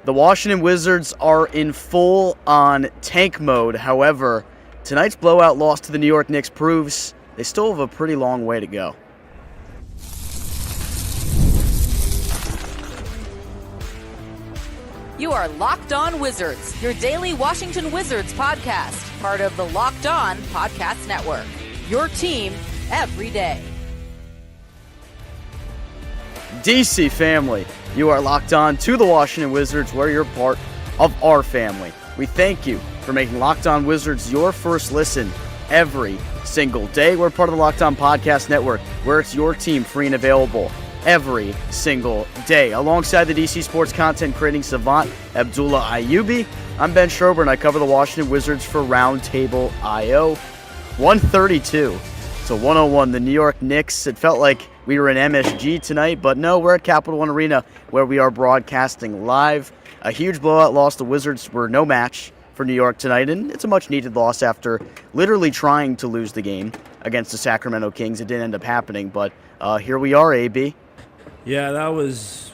The Washington Wizards are in full-on tank mode. However, tonight's blowout loss to the New York Knicks proves they still have a pretty long way to go. You are Locked On Wizards, your daily Washington Wizards podcast, part of the Locked On Podcast Network. Your team every day. DC family, you are locked on to the Washington Wizards, where you're part of our family. We thank you for making Locked On Wizards your first listen every single day. We're part of the Locked On Podcast Network, where it's your team free and available every single day. Alongside the DC sports content creating savant Abdullah Ayubi, I'm Ben Schrober, and I cover the Washington Wizards for Roundtable IO. 132 to 101, the New York Knicks. It felt like we were in MSG tonight, but no, we're at Capital One Arena, where we are broadcasting live. A huge blowout loss. The Wizards were no match for New York tonight, and it's a much-needed loss after literally trying to lose the game against the Sacramento Kings. It didn't end up happening, but here we are, AB. Yeah, that was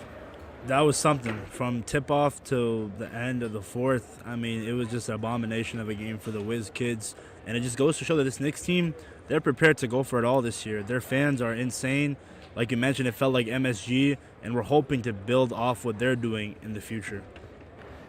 something. From tip-off to the end of the fourth, I mean, it was just an abomination of a game for the Wiz kids. And it just goes to show that this Knicks team, they're prepared to go for it all this year. Their fans are insane. Like you mentioned, it felt like MSG, and we're hoping to build off what they're doing in the future.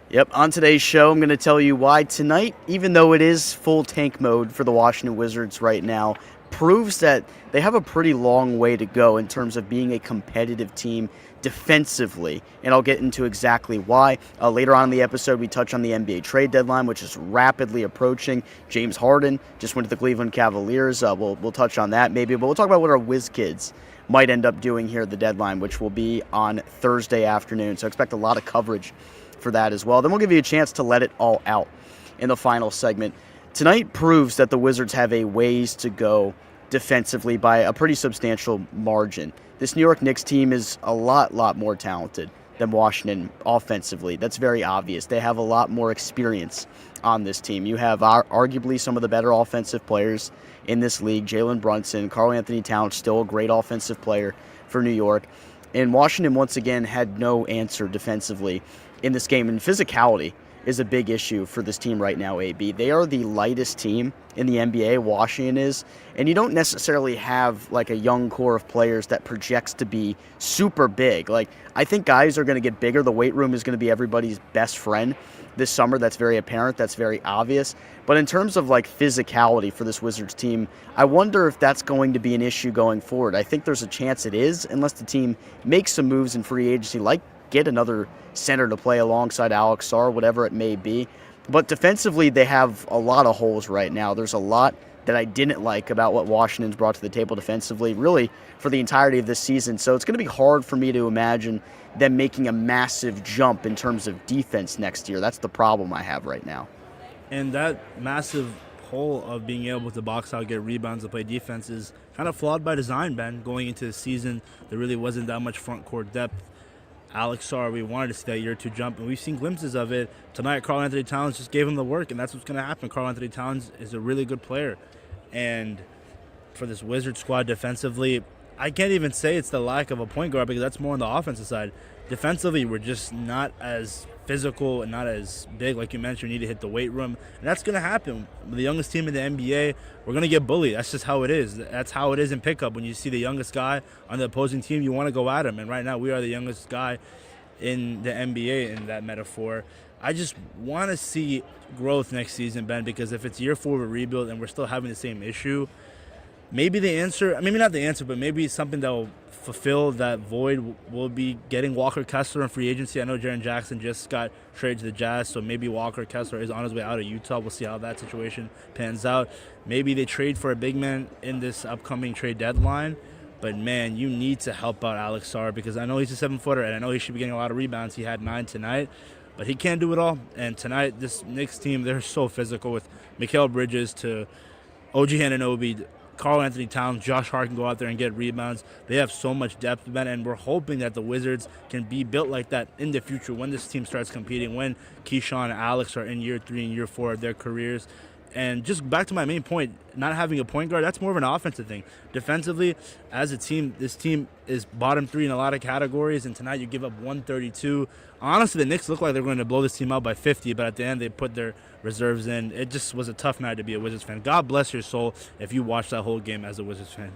Yep, on today's show, I'm going to tell you why tonight, even though it is full tank mode for the Washington Wizards right now, proves that they have a pretty long way to go in terms of being a competitive team defensively, and I'll get into exactly why. Later on in the episode, we touch on the NBA trade deadline, which is rapidly approaching. James Harden just went to the Cleveland Cavaliers. We'll touch on that maybe, but we'll talk about what our Wiz kids might end up doing here at the deadline, which will be on Thursday afternoon, so expect a lot of coverage for that as well. Then we'll give you a chance to let it all out in the final segment. Tonight proves that the Wizards have a ways to go defensively by a pretty substantial margin. This New York Knicks team is a lot more talented than Washington offensively. That's very obvious. They have a lot more experience on this team. You have arguably some of the better offensive players in this league. Jalen Brunson, Karl-Anthony Towns, still a great offensive player for New York. And Washington, once again, had no answer defensively in this game. And physicality is a big issue for this team right now, AB. They are the lightest team in the NBA, Washington is, and you don't necessarily have like a young core of players that projects to be super big. Like, I think guys are going to get bigger. The weight room is going to be everybody's best friend this summer. That's very apparent. That's very obvious. But in terms of like physicality for this Wizards team, I wonder if that's going to be an issue going forward. I think there's a chance it is, unless the team makes some moves in free agency, like get another center to play alongside Alex Sarr, whatever it may be. But defensively, they have a lot of holes right now. There's a lot that I didn't like about what Washington's brought to the table defensively, really, for the entirety of this season. So it's going to be hard for me to imagine them making a massive jump in terms of defense next year. That's the problem I have right now. And that massive hole of being able to box out, get rebounds, and play defense is kind of flawed by design, Ben. Going into the season, there really wasn't that much front court depth. Alex Sarr, we wanted to see that year two jump, and we've seen glimpses of it. Tonight, Karl-Anthony Towns just gave him the work, and that's what's going to happen. Karl-Anthony Towns is a really good player. And for this Wizard squad defensively, I can't even say it's the lack of a point guard, because that's more on the offensive side. Defensively, we're just not as physical and not as big. Like you mentioned, we need to hit the weight room, and that's going to happen. The youngest team in the NBA, we're going to get bullied. That's just how it is. That's how it is in pickup. When you see the youngest guy on the opposing team, you want to go at him, and right now we are the youngest guy in the NBA in that metaphor. I just want to see growth next season, Ben, because if it's year 4 of a rebuild and we're still having the same issue, maybe the answer, maybe not the answer, but maybe something that will fulfill that void will be getting Walker Kessler in free agency. I know Jaren Jackson just got traded to the Jazz, so maybe Walker Kessler is on his way out of Utah. We'll see how that situation pans out. Maybe they trade for a big man in this upcoming trade deadline. But, man, you need to help out Alex Sarr, because I know he's a 7-footer, and I know he should be getting a lot of rebounds. He had 9 tonight, but he can't do it all. And tonight, this Knicks team, they're so physical, with Mikal Bridges to OG Anunoby, Karl-Anthony Towns, Josh Hart can go out there and get rebounds. They have so much depth, Ben, and we're hoping that the Wizards can be built like that in the future when this team starts competing, when Keyshawn and Alex are in year 3 and year 4 of their careers. And just back to my main point, not having a point guard, that's more of an offensive thing. Defensively, as a team, this team is bottom 3 in a lot of categories, and tonight you give up 132. Honestly, the Knicks look like they're going to blow this team out by 50, but at the end they put their reserves in. It just was a tough night to be a Wizards fan. God bless your soul if you watched that whole game as a Wizards fan.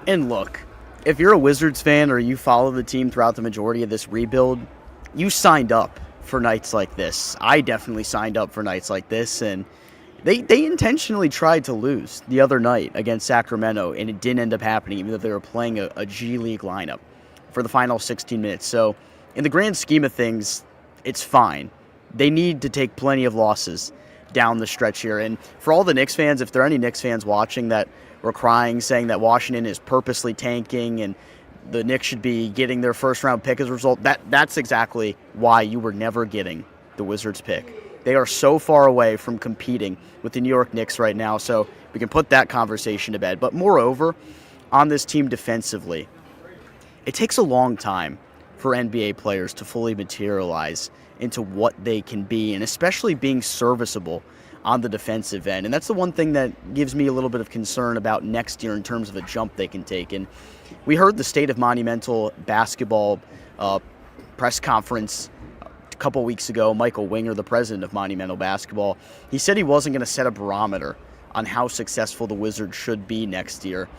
And look, if you're a Wizards fan or you follow the team throughout the majority of this rebuild, you signed up for nights like this. I definitely signed up for nights like this, and They intentionally tried to lose the other night against Sacramento, and it didn't end up happening, even though they were playing a G League lineup for the final 16 minutes. So in the grand scheme of things, it's fine. They need to take plenty of losses down the stretch here. And for all the Knicks fans, if there are any Knicks fans watching that were crying, saying that Washington is purposely tanking and the Knicks should be getting their first-round pick as a result, that's exactly why you were never getting the Wizards pick. They are so far away from competing with the New York Knicks right now, so we can put that conversation to bed. But moreover, on this team defensively, it takes a long time for NBA players to fully materialize into what they can be, and especially being serviceable on the defensive end. And that's the one thing that gives me a little bit of concern about next year in terms of a jump they can take. And we heard the State of Monumental Basketball press conference couple weeks ago. Michael Winger, the president of Monumental Basketball, he said he wasn't going to set a barometer on how successful the Wizards should be next year.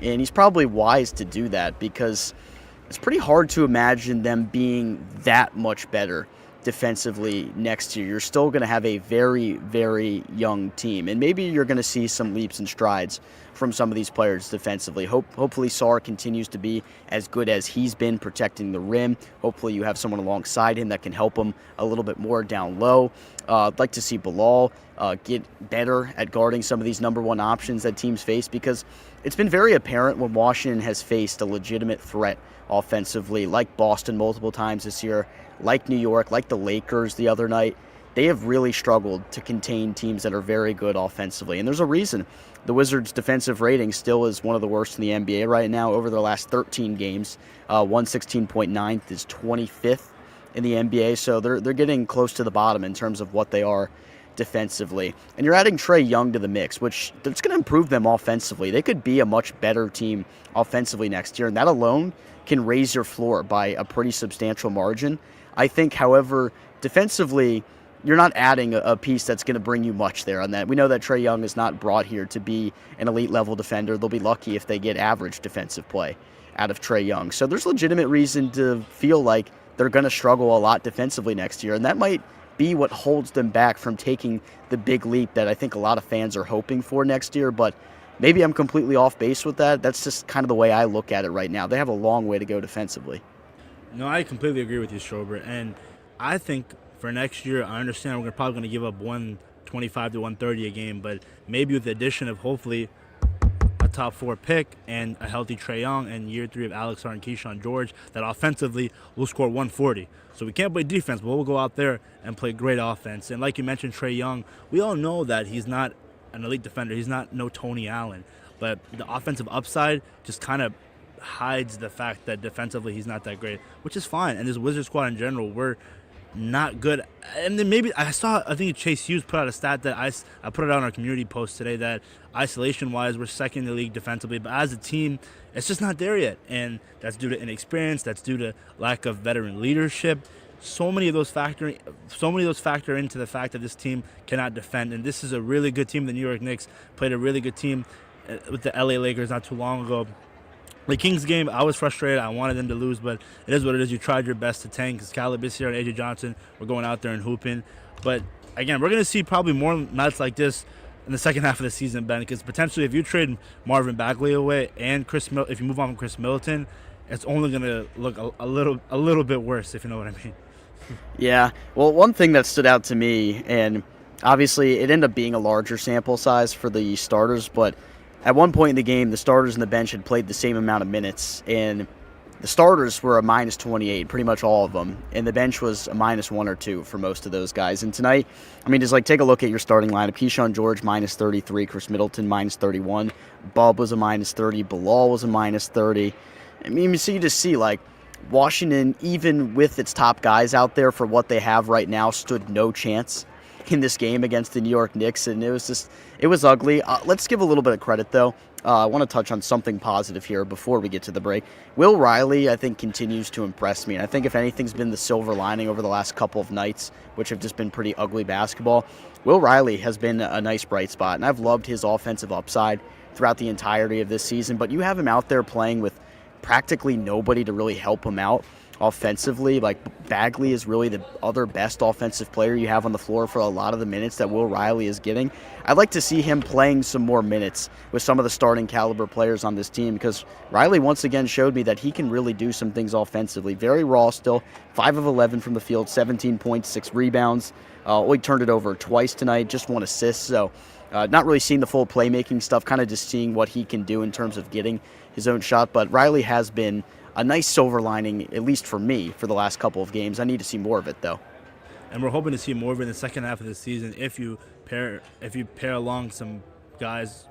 And he's probably wise to do that, because it's pretty hard to imagine them being that much better defensively next year. You're still going to have a very, very young team, and maybe you're going to see some leaps and strides from some of these players defensively. Hopefully Sarr continues to be as good as he's been protecting the rim. Hopefully you have someone alongside him that can help him a little bit more down low. I'd like to see Bilal get better at guarding some of these number one options that teams face, because it's been very apparent when Washington has faced a legitimate threat offensively, like Boston multiple times this year, like New York, like the Lakers the other night. They have really struggled to contain teams that are very good offensively. And there's a reason the Wizards' defensive rating still is one of the worst in the NBA right now over their last 13 games. 116.9 is 25th in the NBA, so they're getting close to the bottom in terms of what they are defensively. And you're adding Trae Young to the mix, which that's going to improve them offensively. They could be a much better team offensively next year, and that alone can raise your floor by a pretty substantial margin. I think, however, defensively, you're not adding a piece that's going to bring you much there on that. We know that Trae Young is not brought here to be an elite-level defender. They'll be lucky if they get average defensive play out of Trae Young. So there's legitimate reason to feel like they're going to struggle a lot defensively next year, and that might be what holds them back from taking the big leap that I think a lot of fans are hoping for next year. But maybe I'm completely off base with that. That's just kind of the way I look at it right now. They have a long way to go defensively. No, I completely agree with you, Strober. And I think for next year, I understand we're probably going to give up 125 to 130 a game, but maybe with the addition of hopefully a top 4 pick and a healthy Trae Young and year 3 of Alex and Keyshawn George, that offensively will score 140. So we can't play defense, but we'll go out there and play great offense. And like you mentioned, Trae Young, we all know that he's not an elite defender. He's not no Tony Allen, but the offensive upside just kind of hides the fact that defensively he's not that great, which is fine. And this Wizards squad in general, we're not good. And then maybe I think Chase Hughes put out a stat that I put it out on our community post today, that isolation-wise we're second in the league defensively, but as a team it's just not there yet, and that's due to inexperience, that's due to lack of veteran leadership. So many of those factor into the fact that this team cannot defend. And this is a really good team. The New York Knicks played a really good team with the LA Lakers not too long ago. The Kings game, I was frustrated. I wanted them to lose, but it is what it is. You tried your best to tank, because Calabasio and AJ Johnson were going out there and hooping. But again, we're going to see probably more nights like this in the second half of the season, Ben, because potentially if you trade Marvin Bagley away and if you move on from Chris Middleton, it's only going to look a little bit worse, if you know what I mean. Yeah. Well, one thing that stood out to me, and obviously it ended up being a larger sample size for the starters, but at one point in the game, the starters and the bench had played the same amount of minutes, and the starters were a minus 28, pretty much all of them, and the bench was a minus 1 or 2 for most of those guys. And tonight, I mean, just like take a look at your starting lineup. Keyshawn George, minus 33. Chris Middleton, minus 31. Bub was a minus 30. Bilal was a minus 30. I mean, so you just see, like, Washington, even with its top guys out there for what they have right now, stood no chance in this game against the New York Knicks, and it was ugly. Let's give a little bit of credit, though. I want to touch on something positive here before we get to the break. Will Riley, I think, continues to impress me, and I think if anything's been the silver lining over the last couple of nights, which have just been pretty ugly basketball, Will Riley has been a nice bright spot, and I've loved his offensive upside throughout the entirety of this season, but you have him out there playing with practically nobody to really help him out offensively. Like, Bagley is really the other best offensive player you have on the floor for a lot of the minutes that Will Riley is getting. I'd like to see him playing some more minutes with some of the starting caliber players on this team, because Riley once again showed me that he can really do some things offensively. Very raw still, 5 of 11 from the field, 17 points, 6 rebounds. Only turned it over twice tonight, just 1 assist. So not really seeing the full playmaking stuff, kind of just seeing what he can do in terms of getting his own shot. But Riley has been a nice silver lining, at least for me, for the last couple of games. I need to see more of it, though. And we're hoping to see more of it in the second half of the season if you pair along some guys,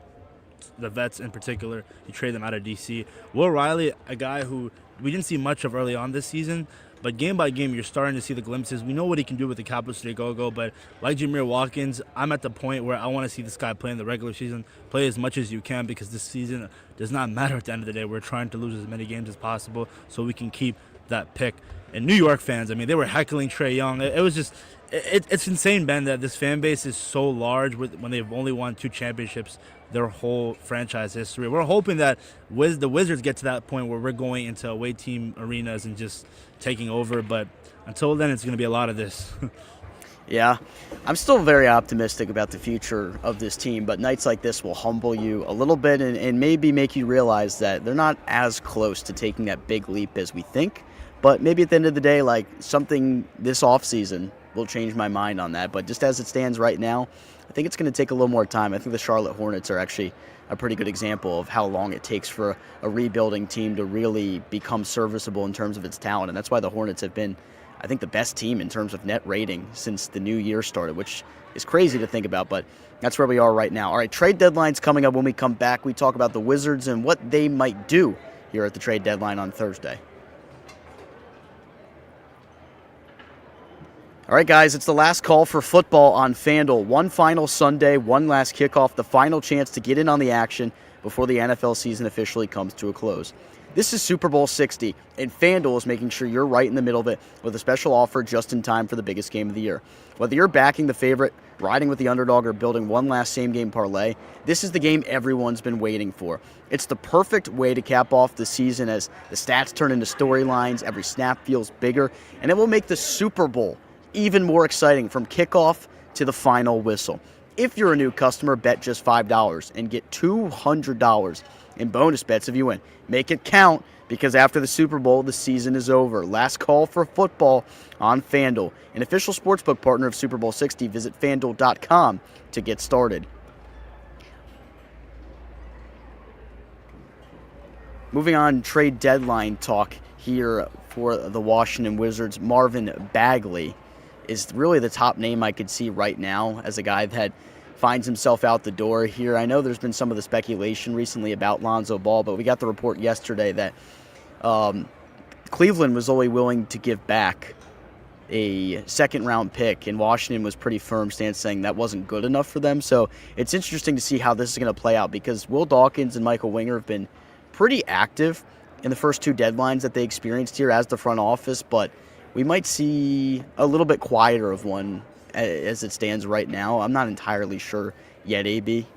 the vets in particular, you trade them out of DC. Will Riley, a guy who we didn't see much of early on this season, but game by game, you're starting to see the glimpses. We know what he can do with the Capital City Go-Go, but like Jameer Watkins, I'm at the point where I want to see this guy play in the regular season, play as much as you can, because this season does not matter at the end of the day. We're trying to lose as many games as possible so we can keep that pick. And New York fans, I mean, they were heckling Trae Young. It was just, it's insane, Ben, that this fan base is so large when they've only won 2 championships their whole franchise history. We're hoping that the Wizards get to that point where we're going into away team arenas and just taking over, but until then, it's going to be a lot of this. Yeah, I'm still very optimistic about the future of this team, but nights like this will humble you a little bit and maybe make you realize that they're not as close to taking that big leap as we think. But maybe at the end of the day, like, something this offseason will change my mind on that. But just as it stands right now, I think it's going to take a little more time. I think the Charlotte Hornets are actually a pretty good example of how long it takes for a rebuilding team to really become serviceable in terms of its talent. And that's why the Hornets have been, I think, the best team in terms of net rating since the new year started, which is crazy to think about, but that's where we are right now. All right, trade deadline's coming up. When we come back, we talk about the Wizards and what they might do here at the trade deadline on Thursday. All right, guys, it's the last call for football on FanDuel. One final Sunday, one last kickoff, the final chance to get in on the action before the NFL season officially comes to a close. This is Super Bowl 60, and FanDuel is making sure you're right in the middle of it with a special offer just in time for the biggest game of the year. Whether you're backing the favorite, riding with the underdog, or building one last same-game parlay, this is the game everyone's been waiting for. It's the perfect way to cap off the season as the stats turn into storylines, every snap feels bigger, and it will make the Super Bowl even more exciting from kickoff to the final whistle. If you're a new customer, bet just $5 and get $200 in bonus bets if you win. Make it count, because after the Super Bowl, the season is over. Last call for football on FanDuel, an official sportsbook partner of Super Bowl 60. Visit FanDuel.com to get started. Moving on, trade deadline talk here for the Washington Wizards. Marvin Bagley is really the top name I could see right now as a guy that finds himself out the door here. I know there's been some of the speculation recently about Lonzo Ball, but we got the report yesterday that Cleveland was only willing to give back a second-round pick, and Washington was pretty firm stance saying that wasn't good enough for them. So it's interesting to see how this is going to play out, because Will Dawkins and Michael Winger have been pretty active in the first 2 deadlines that they experienced here as the front office, but we might see a little bit quieter of one as it stands right now. I'm not entirely sure yet, AB.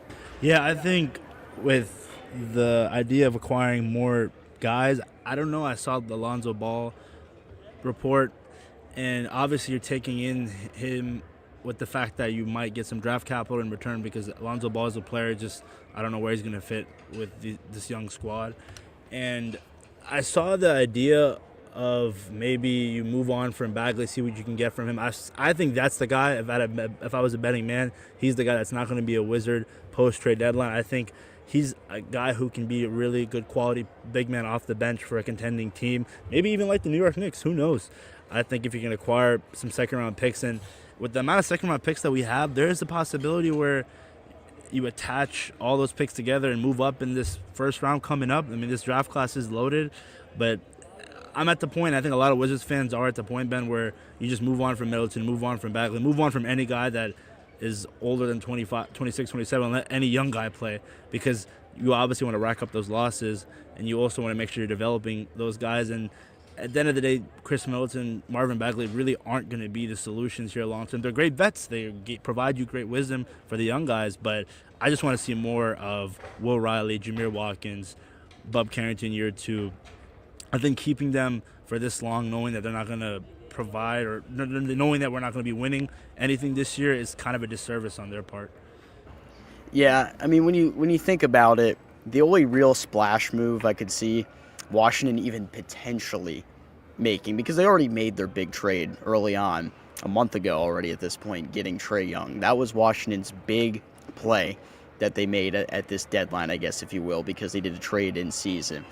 Yeah, I think with the idea of acquiring more guys, I don't know. I saw the Lonzo Ball report, and obviously you're taking in him with the fact that you might get some draft capital in return, because Lonzo Ball is a player, just I don't know where he's going to fit with this young squad. And I saw the idea of maybe you move on from Bagley, see what you can get from him. I think that's the guy. If I was a betting man, he's the guy that's not going to be a Wizard post-trade deadline. I think he's a guy who can be a really good quality big man off the bench for a contending team, maybe even like the New York Knicks. Who knows? I think if you can acquire some second-round picks, and with the amount of second-round picks that we have, there is a possibility where you attach all those picks together and move up in this first round coming up. I mean, this draft class is loaded, but I'm at the point, I think a lot of Wizards fans are at the point, Ben, where you just move on from Middleton, move on from Bagley, move on from any guy that is older than 25, 26, 27, and let any young guy play, because you obviously want to rack up those losses, and you also want to make sure you're developing those guys. And at the end of the day, Chris Middleton, Marvin Bagley really aren't going to be the solutions here long term. They're great vets. They provide you great wisdom for the young guys, but I just want to see more of Will Riley, Jameer Watkins, Bub Carrington year 2. I think keeping them for this long, knowing that they're not going to provide, or knowing that we're not going to be winning anything this year, is kind of a disservice on their part. Yeah, I mean, when you think about it, the only real splash move I could see Washington even potentially making, because they already made their big trade early on, a month ago already at this point, getting Trae Young. That was Washington's big play that they made at this deadline, I guess, if you will, because they did a trade in season.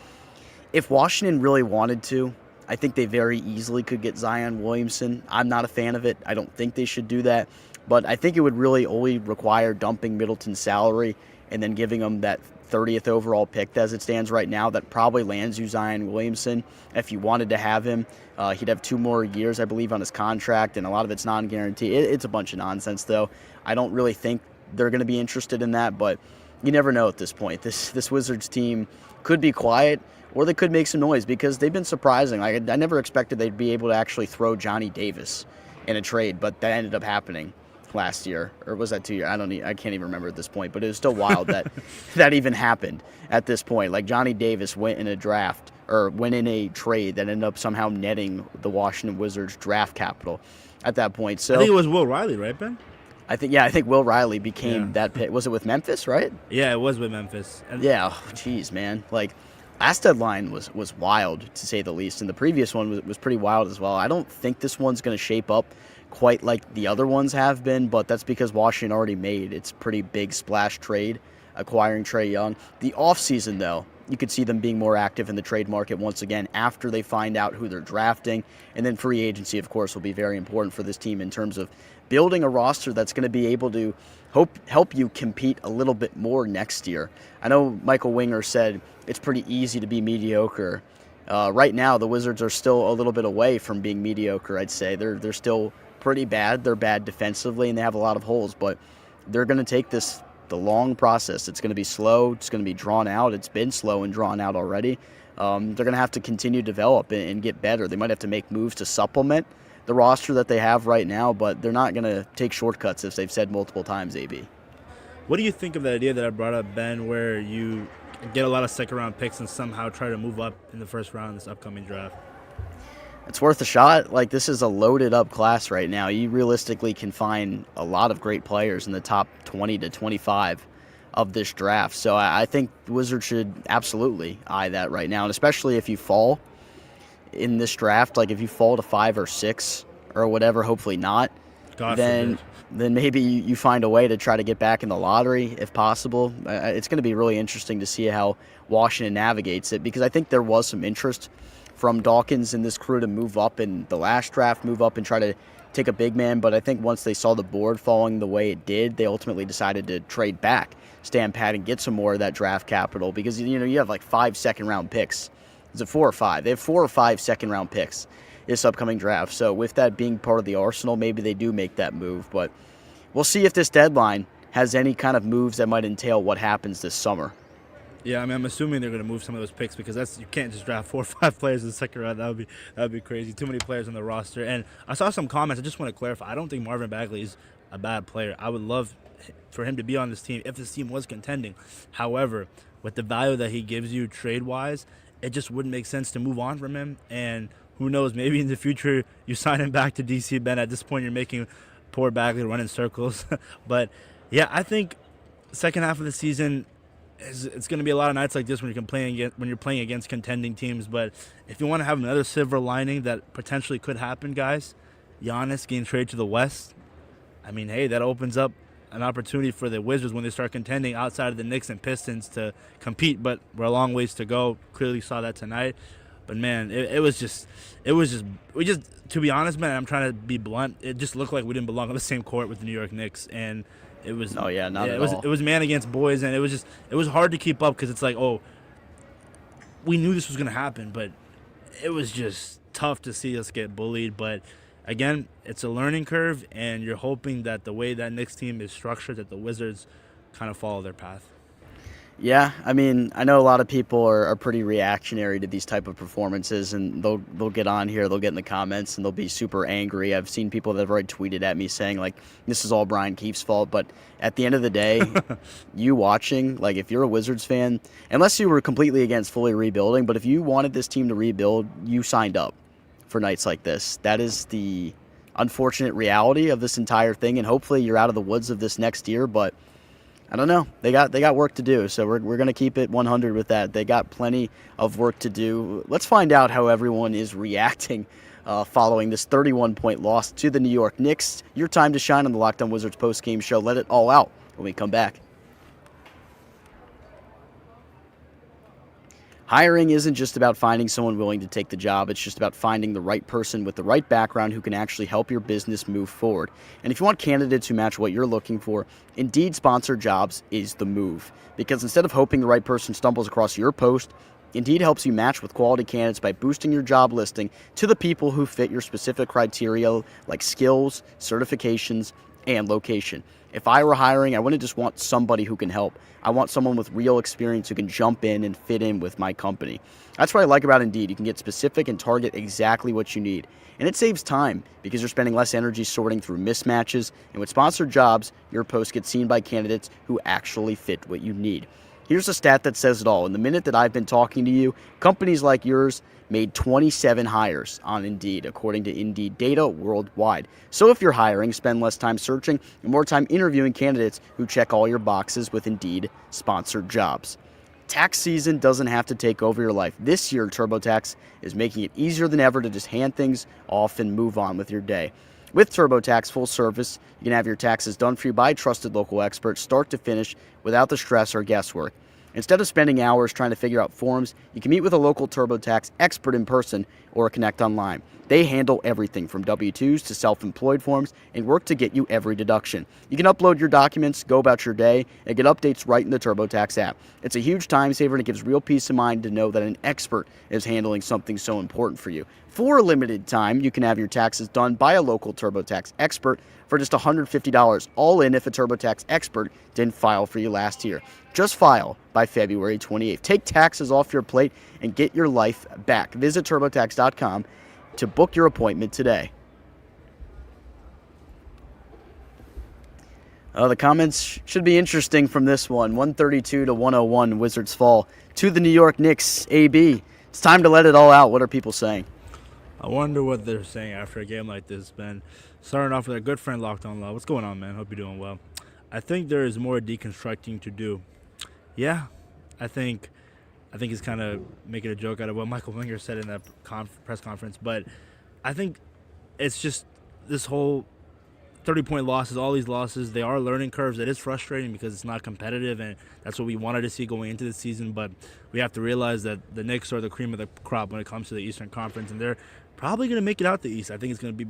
If Washington really wanted to, I think they very easily could get Zion Williamson. I'm not a fan of it. I don't think they should do that. But I think it would really only require dumping Middleton's salary and then giving him that 30th overall pick as it stands right now. That probably lands you Zion Williamson. If you wanted to have him, he'd have 2 more years, I believe, on his contract, and a lot of it's non-guaranteed. It's a bunch of nonsense, though. I don't really think they're going to be interested in that, but you never know at this point. This Wizards team could be quiet, or they could make some noise, because they've been surprising. I never expected they'd be able to actually throw Johnny Davis in a trade, but that ended up happening last year, or was that 2 years? I can't even remember at this point, but it was still wild that that even happened at this point. Like, Johnny Davis went in a draft, or went in a trade that ended up somehow netting the Washington Wizards draft capital at that point. So I think it was Will Riley, right, Ben? I think Will Riley became that pick. Was it with Memphis, right? Yeah, it was with Memphis. Yeah, jeez, man. Like, last deadline was wild, to say the least, and the previous one was pretty wild as well. I don't think this one's going to shape up quite like the other ones have been, but that's because Washington already made its pretty big splash trade, acquiring Trae Young. The offseason, though, you could see them being more active in the trade market once again after they find out who they're drafting. And then free agency, of course, will be very important for this team in terms of building a roster that's going to be able to help you compete a little bit more next year. I know Michael Winger said it's pretty easy to be mediocre. Right now, the Wizards are still a little bit away from being mediocre, I'd say. They're still pretty bad. They're bad defensively, and they have a lot of holes, but they're going to take the long process. It's going to be slow. It's going to be drawn out. It's been slow and drawn out already. They're going to have to continue to develop and get better. They might have to make moves to supplement the roster that they have right now, but they're not going to take shortcuts, as they've said multiple times, AB. What do you think of the idea that I brought up, Ben, where you get a lot of second-round picks and somehow try to move up in the first round in this upcoming draft? It's worth a shot. Like, this is a loaded-up class right now. You realistically can find a lot of great players in the top 20 to 25 of this draft. So I think the Wizards should absolutely eye that right now, and especially if you fall in this draft, like if you fall to 5 or 6 or whatever, hopefully not, then maybe you find a way to try to get back in the lottery if possible. It's going to be really interesting to see how Washington navigates it, because I think there was some interest from Dawkins and this crew to move up in the last draft, move up and try to take a big man. But I think once they saw the board falling the way it did, they ultimately decided to trade back, stand pat, and get some more of that draft capital, because you have like 5 second-round picks. Is it 4 or 5? They have 4 or 5 second-round picks this upcoming draft. So with that being part of the arsenal, maybe they do make that move. But we'll see if this deadline has any kind of moves that might entail what happens this summer. Yeah, I mean, I'm assuming they're going to move some of those picks, because you can't just draft 4 or 5 players in the second round. That would be crazy. Too many players on the roster. And I saw some comments. I just want to clarify. I don't think Marvin Bagley is a bad player. I would love for him to be on this team if this team was contending. However, with the value that he gives you trade-wise, it just wouldn't make sense to move on from him. And who knows, maybe in the future you sign him back to DC. Ben, at this point you're making poor Bagley run in circles. But yeah, I think second half of the season, it's going to be a lot of nights like this when you're playing against contending teams. But if you want to have another silver lining that potentially could happen, guys, Giannis getting traded to the West, I mean, hey, that opens up an opportunity for the Wizards when they start contending outside of the Knicks and Pistons to compete. But we're a long ways to go. Clearly saw that tonight. But man, it was just to be honest, man, I'm trying to be blunt, it just looked like we didn't belong on the same court with the New York Knicks. And it was not at all. It was man against boys, and it was hard to keep up, because it's like, oh, we knew this was going to happen, but it was just tough to see us get bullied. But again, it's a learning curve, and you're hoping that the way that Knicks team is structured, that the Wizards kind of follow their path. Yeah, I mean, I know a lot of people are pretty reactionary to these type of performances, and they'll get on here, they'll get in the comments, and they'll be super angry. I've seen people that have already tweeted at me saying, like, this is all Brian Keefe's fault. But at the end of the day, you watching, like, if you're a Wizards fan, unless you were completely against fully rebuilding, but if you wanted this team to rebuild, you signed up for nights like this. That is the unfortunate reality of this entire thing, and hopefully you're out of the woods of this next year, but I don't know. They got work to do, so we're going to keep it 100 with that. They got plenty of work to do. Let's find out how everyone is reacting following this 31-point loss to the New York Knicks. Your time to shine on the Locked On Wizards post-game show. Let it all out when we come back. Hiring isn't just about finding someone willing to take the job. It's just about finding the right person with the right background who can actually help your business move forward. And if you want candidates who match what you're looking for, Indeed Sponsored Jobs is the move. Because instead of hoping the right person stumbles across your post, Indeed helps you match with quality candidates by boosting your job listing to the people who fit your specific criteria like skills, certifications, and location. If I were hiring, I wouldn't just want somebody who can help. I want someone with real experience who can jump in and fit in with my company. That's what I like about Indeed. You can get specific and target exactly what you need. And it saves time because you're spending less energy sorting through mismatches. And with sponsored jobs, your post gets seen by candidates who actually fit what you need. Here's a stat that says it all. In the minute that I've been talking to you, companies like yours made 27 hires on Indeed, according to Indeed data worldwide. So if you're hiring, spend less time searching and more time interviewing candidates who check all your boxes with Indeed sponsored jobs. Tax season doesn't have to take over your life. This year, TurboTax is making it easier than ever to just hand things off and move on with your day. With TurboTax full service, you can have your taxes done for you by trusted local experts, start to finish, without the stress or guesswork. Instead of spending hours trying to figure out forms, you can meet with a local TurboTax expert in person or connect online. They handle everything from W-2s to self-employed forms and work to get you every deduction. You can upload your documents, go about your day, and get updates right in the TurboTax app. It's a huge time saver, and it gives real peace of mind to know that an expert is handling something so important for you. For a limited time, you can have your taxes done by a local TurboTax expert for just $150, all in if a TurboTax expert didn't file for you last year. Just file by February 28th. Take taxes off your plate and get your life back. Visit TurboTax.com to book your appointment today. The comments should be interesting from this one. 132 to 101, Wizards fall to the New York Knicks. AB, it's time to let it all out. What are people saying? I wonder what they're saying after a game like this, Ben. Starting off with our good friend Locked On Law. What's going on, man? Hope you're doing well. I think there is more deconstructing to do. Yeah, I think he's kind of making a joke out of what Michael Winger said in that press conference. But I think it's just this whole 30-point losses, all these losses, they are learning curves. It is frustrating because it's not competitive, and that's what we wanted to see going into the season. But we have to realize that the Knicks are the cream of the crop when it comes to the Eastern Conference, and they're probably going to make it out the East. I think it's going to be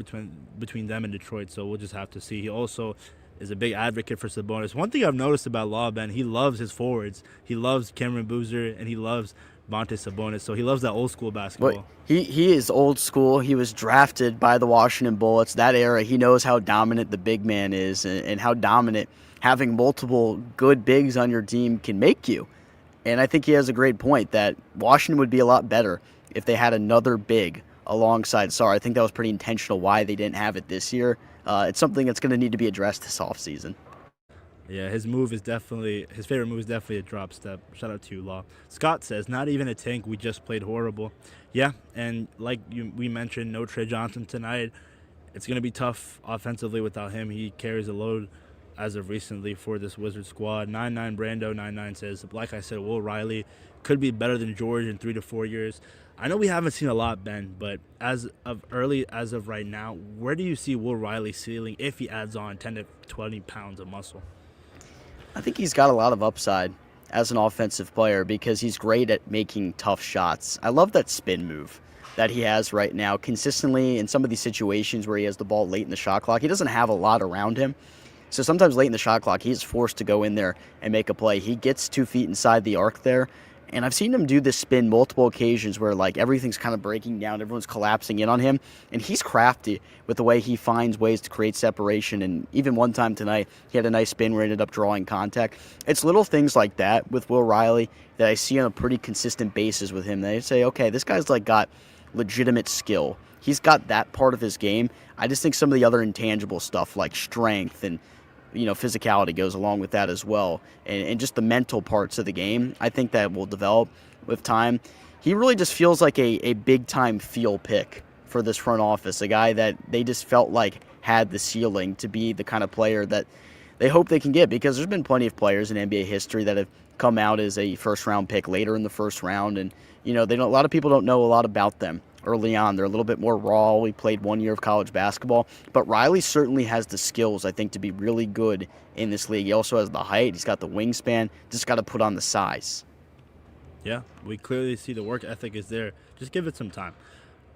between them and Detroit, so we'll just have to see. He also is a big advocate for Sabonis. One thing I've noticed about Law, Ben, he loves his forwards. He loves Cameron Boozer, and he loves Monte Sabonis, so he loves that old school basketball. Well, he is old school. He was drafted by the Washington Bullets. That era, he knows how dominant the big man is and how dominant having multiple good bigs on your team can make you. And I think he has a great point that Washington would be a lot better if they had another big alongside Sarr. I think that was pretty intentional why they didn't have it this year. It's something that's going to need to be addressed this offseason. Yeah, his favorite move is definitely a drop step. Shout out to you, Law. Scott says, not even a tank, we just played horrible. Yeah, and like we mentioned, no Trey Johnson tonight. It's going to be tough offensively without him. He carries a load as of recently for this Wizard squad. 99 Brando 99 says, like I said, Will Riley could be better than George in 3 to 4 years. I know we haven't seen a lot, Ben, but as of right now, where do you see Will Riley ceiling if he adds on 10 to 20 pounds of muscle? I think he's got a lot of upside as an offensive player because he's great at making tough shots. I love that spin move that he has right now consistently in some of these situations where he has the ball late in the shot clock. He doesn't have a lot around him. So sometimes late in the shot clock, he's forced to go in there and make a play. He gets 2 feet inside the arc there, And I've seen him do this spin multiple occasions where like everything's kind of breaking down, everyone's collapsing in on him, and he's crafty with the way he finds ways to create separation. And even one time tonight, he had a nice spin where he ended up drawing contact. It's little things like that with Will Riley that I see on a pretty consistent basis with him. They say, okay, this guy's like got legitimate skill. He's got that part of his game. I just think some of the other intangible stuff like strength and physicality goes along with that as well. And just the mental parts of the game, I think that will develop with time. He really just feels like a big-time feel pick for this front office, a guy that they just felt like had the ceiling to be the kind of player that they hope they can get, because there's been plenty of players in NBA history that have come out as a first-round pick later in the first round, and a lot of people don't know a lot about them early on. They're a little bit more raw. We played 1 year of college basketball. But Riley certainly has the skills, I think, to be really good in this league. He also has the height. He's got the wingspan. Just got to put on the size. Yeah, we clearly see the work ethic is there. Just give it some time.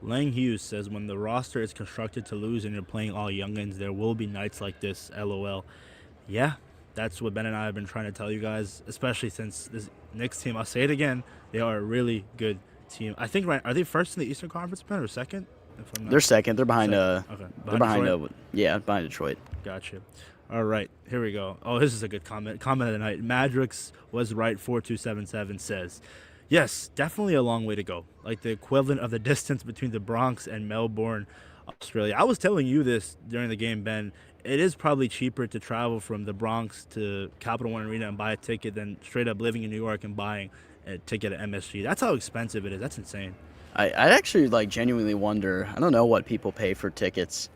Lang Hughes says, when the roster is constructed to lose and you're playing all youngins, there will be nights like this, LOL. Yeah, that's what Ben and I have been trying to tell you guys, especially since this Knicks team, I'll say it again, they are a really good team. I think, right, are they first in the Eastern Conference, Ben, or second? They're second. They're behind. Okay. Behind Detroit. Gotcha. All right, here we go. Oh, this is a good comment. Comment of the night. Madrix was right. 4277 says, yes, definitely a long way to go. Like the equivalent of the distance between the Bronx and Melbourne, Australia. I was telling you this during the game, Ben. It is probably cheaper to travel from the Bronx to Capital One Arena and buy a ticket than straight up living in New York and buying a ticket at MSG. That's how expensive it is. That's insane. I actually genuinely wonder. I don't know what people pay for tickets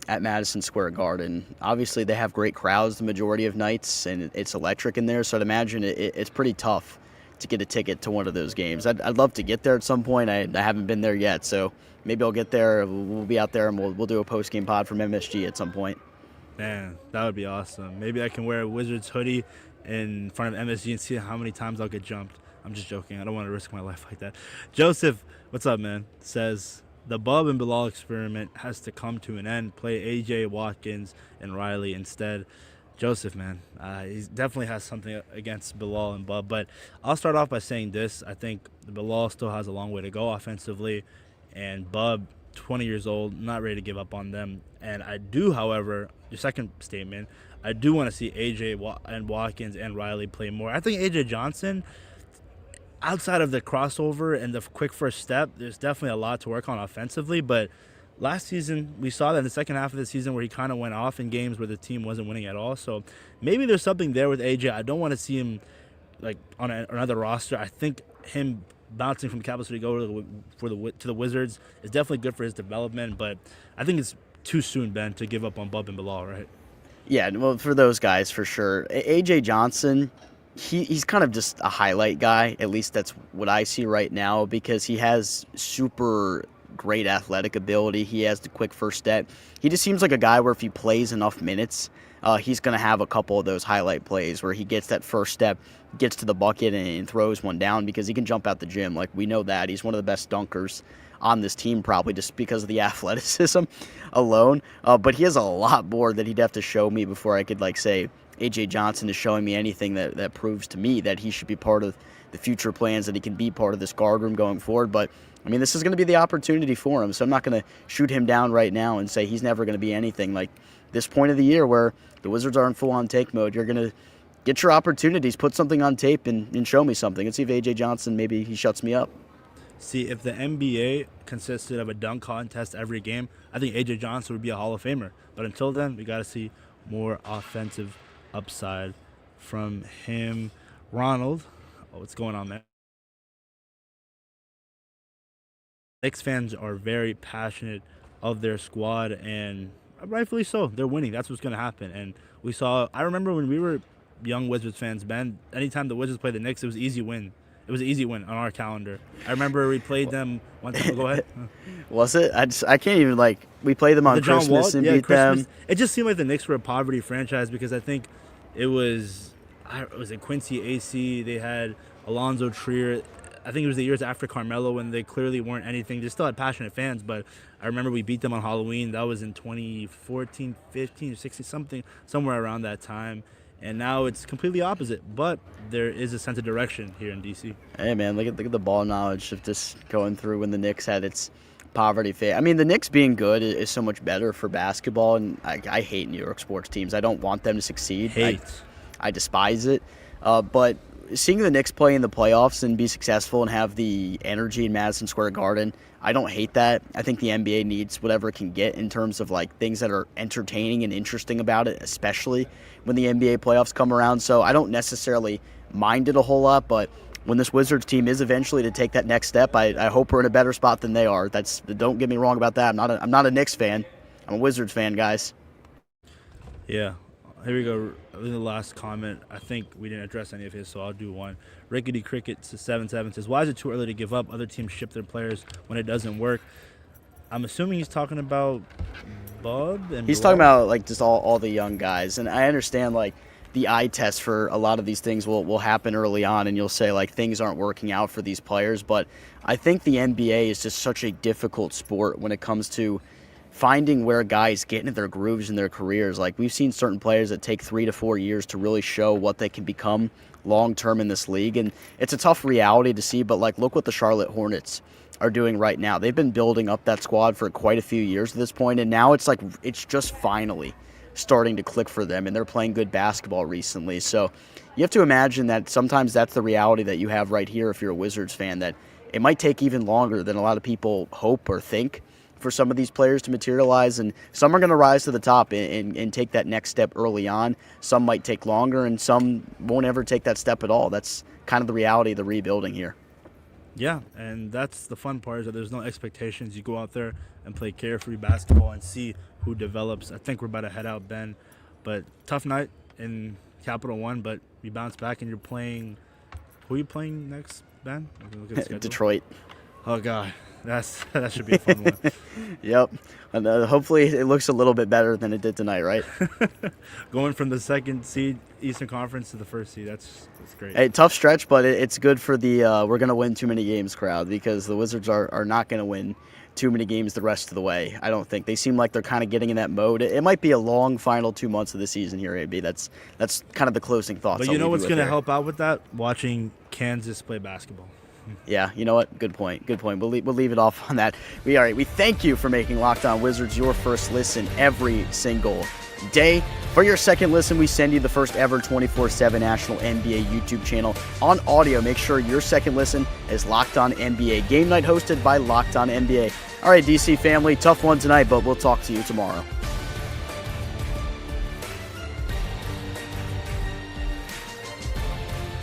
at Madison Square Garden. Obviously, they have great crowds the majority of nights, and it's electric in there. So I'd imagine it's pretty tough to get a ticket to one of those games. I'd love to get there at some point. I haven't been there yet, so maybe I'll get there. We'll be out there, and we'll do a post-game pod from MSG at some point. Man, that would be awesome. Maybe I can wear a Wizards hoodie in front of MSG and see how many times I'll get jumped. I'm just joking. I don't want to risk my life like that. Joseph, what's up, man? Says, the Bub and Bilal experiment has to come to an end. Play A.J. Watkins and Riley instead. Joseph, man, he definitely has something against Bilal and Bub. But I'll start off by saying this. I think Bilal still has a long way to go offensively. And Bub, 20 years old, not ready to give up on them. And I do, however, your second statement, I do want to see A.J. and Watkins and Riley play more. I think A.J. Johnson, outside of the crossover and the quick first step, there's definitely a lot to work on offensively. But last season, we saw that in the second half of the season where he kind of went off in games where the team wasn't winning at all. So maybe there's something there with AJ. I don't want to see him on another roster. I think him bouncing from Capital City to the Wizards is definitely good for his development. But I think it's too soon, Ben, to give up on Bub and Bilal, right? Yeah, well, for those guys, for sure. A.J. Johnson, he's kind of just a highlight guy. At least that's what I see right now, because he has super great athletic ability. He has the quick first step. He just seems like a guy where if he plays enough minutes, he's going to have a couple of those highlight plays where he gets that first step, gets to the bucket, and throws one down, because he can jump out the gym. Like, we know that. He's one of the best dunkers on this team, probably just because of the athleticism alone. But he has a lot more that he'd have to show me before I could say A.J. Johnson is showing me anything that proves to me that he should be part of the future plans, that he can be part of this guard room going forward. But I mean, this is going to be the opportunity for him, so I'm not going to shoot him down right now and say he's never going to be anything. Like, this point of the year where the Wizards are in full-on tank mode, you're going to get your opportunities, put something on tape, and show me something. Let's see if A.J. Johnson, maybe he shuts me up. See, if the NBA consisted of a dunk contest every game, I think A.J. Johnson would be a Hall of Famer. But until then, we got to see more offensive upside from him. Ronald, what's going on, man? Knicks fans are very passionate of their squad, and rightfully so. They're winning. That's what's going to happen. And I remember when we were young Wizards fans, Ben, anytime the Wizards played the Knicks, it was an easy win. It was an easy win on our calendar. I remember we played them one time. Go ahead. Was it? I can't even, we played them on Christmas and beat them. It just seemed like the Knicks were a poverty franchise, because I think it was Quincy AC. They had Alonzo Trier. I think it was the years after Carmelo when they clearly weren't anything. They still had passionate fans, but I remember we beat them on Halloween. That was in 2014, 15, 16, somewhere around that time. And now it's completely opposite. But there is a sense of direction here in DC. Hey, man, look at the ball knowledge of this going through when the Knicks had its poverty phase. I mean, the Knicks being good is so much better for basketball, and I hate New York sports teams. I don't want them to succeed. I despise it. But seeing the Knicks play in the playoffs and be successful and have the energy in Madison Square Garden, I don't hate that. I think the NBA needs whatever it can get in terms of like things that are entertaining and interesting about it, especially when the NBA playoffs come around. So I don't necessarily mind it a whole lot, but when this Wizards team is eventually to take that next step, I hope we're in a better spot than they are. Don't get me wrong about that. I'm not a Knicks fan. I'm a Wizards fan, guys. Yeah. Here we go. In the last comment, I think we didn't address any of his, so I'll do one. Rickety Cricket 77 says, "Why is it too early to give up? Other teams ship their players when it doesn't work." I'm assuming he's talking about Bub and he's talking about like just all the young guys, and I understand like the eye test for a lot of these things will happen early on, and you'll say like things aren't working out for these players. But I think the NBA is just such a difficult sport when it comes to finding where guys get into their grooves in their careers. Like we've seen certain players that take 3 to 4 years to really show what they can become long term in this league, and it's a tough reality to see. But like, look what the Charlotte Hornets are doing right now. They've been building up that squad for quite a few years at this point, and now it's just finally starting to click for them, and they're playing good basketball recently. So you have to imagine that sometimes that's the reality that you have right here if you're a Wizards fan, that it might take even longer than a lot of people hope or think for some of these players to materialize, and some are going to rise to the top and take that next step early on. Some might take longer, and some won't ever take that step at all. That's kind of the reality of the rebuilding here. Yeah, and that's the fun part, is that there's no expectations. You go out there and play carefree basketball and see who develops. I think we're about to head out, Ben. But tough night in Capital One, but we bounce back, and you're playing – who are you playing next, Ben? Detroit. Oh, God. That should be a fun one. Yep. And hopefully it looks a little bit better than it did tonight, right? Going from the second seed Eastern Conference to the first seed, that's great. Hey, tough stretch, but it's good for the we're going to win too many games crowd, because the Wizards are not going to win too many games the rest of the way. I don't think. They seem like they're kind of getting in that mode. It might be a long final 2 months of the season here, AB. That's kind of the closing thoughts. But you know what's going to help out with that? Watching Kansas play basketball. Yeah, you know what? Good point. We'll leave it off on that. We thank you for making Locked On Wizards your first listen every single day. For your second listen, we send you the first ever 24/7 national NBA YouTube channel on audio. Make sure your second listen is Locked On NBA Game Night, hosted by Locked On NBA. All right, DC family, tough one tonight, but we'll talk to you tomorrow.